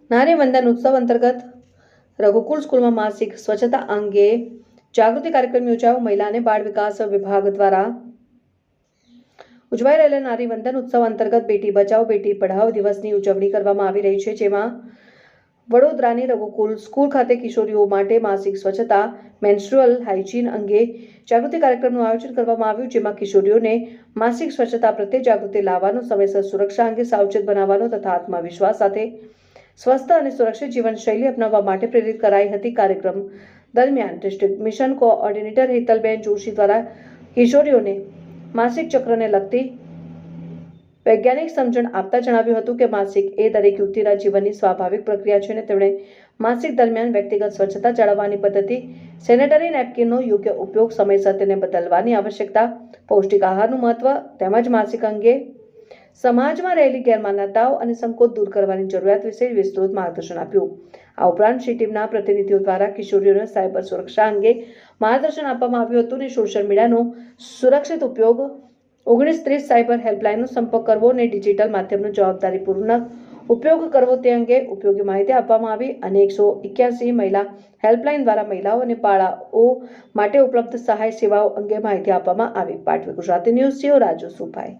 નારી વંદન ઉત્સવ અંતર્ગત રઘુકુળ સ્કૂલમાં માસિક સ્વચ્છતા અંગે જાગૃતિ કાર્યક્રમ યોજાયો। મહિલા અને બાળ વિકાસ વિભાગ દ્વારા ઉજવાઈ રહેલા નારી વંદન ઉત્સવ અંતર્ગત બેટી બચાવો બેટી પઢાઓ દિવસની ઉજવણી કરવામાં આવી રહી છે, જેમાં વડોદરાની રઘુકુલ સ્કૂલ ખાતે કિશોરીઓ માટે માસિક સ્વચ્છતા મેન્સ્ટ્રુઅલ હાઇજીન અંગે જાગૃતિ કાર્યક્રમનું આયોજન કરવામાં આવ્યું, જેમાં કિશોરીઓને માસિક સ્વચ્છતા પ્રત્યે જાગૃતિ લાવવાનો, સમયસર સુરક્ષા અંગે સાવચેત બનાવવાનો તથા આત્મવિશ્વાસ સાથે સ્વસ્થ અને સુરક્ષિત જીવનશૈલી અપનાવવા માટે પ્રેરિત કરાઈ હતી। કાર્યક્રમ દરમિયાન district mission coordinator Hetalben Joshi દ્વારા કિશોરીઓને માસિક ચક્રને લગતી વૈજ્ઞાનિક સમજણ આપતા જણાવ્યું હતું કે માસિક એ દરેક યુવતીના જીવનની સ્વાભાવિક પ્રક્રિયા છે અને તેમણે માસિક દરમિયાન વ્યક્તિગત સ્વચ્છતા જાળવવાની પદ્ધતિ, સેનેટરી નેપકિનનો યોગ્ય ઉપયોગ, સમયસર તેને બદલવાની આવશ્યકતા, પૌષ્ટિક આહારનું મહત્વ તેમજ માસિક અંગે સમાજમાં રહેલી ગેરમાન્યતાઓ અને સંકોચ દૂર કરવાની જરૂરિયાત વિશે વિસ્તૃત માર્ગદર્શન આપ્યું। આ ઉપરાંત શી ટીમના પ્રતિનિધિઓ દ્વારા કિશોરીઓને સાયબર સુરક્ષા અંગે માર્ગદર્શન આપવામાં આવ્યું હતું અને સોશિયલ મીડિયાનો સુરક્ષિત ઉપયોગ, 1930 સાયબર હેલ્પલાઇનનો સંપર્ક કરવો અને ડિજિટલ માધ્યમનો જવાબદારીપૂર્વક ઉપયોગ કરવો તે અંગે ઉપયોગી માહિતી આપવામાં આવી અને 181 મહિલા હેલ્પલાઇન દ્વારા મહિલાઓ અને બાળાઓ માટે ઉપલબ્ધ સહાય સેવાઓ અંગે માહિતી આપવામાં આવી। પાટવી ગુજરાતી ન્યૂઝ, રાજુ સુભાઈ।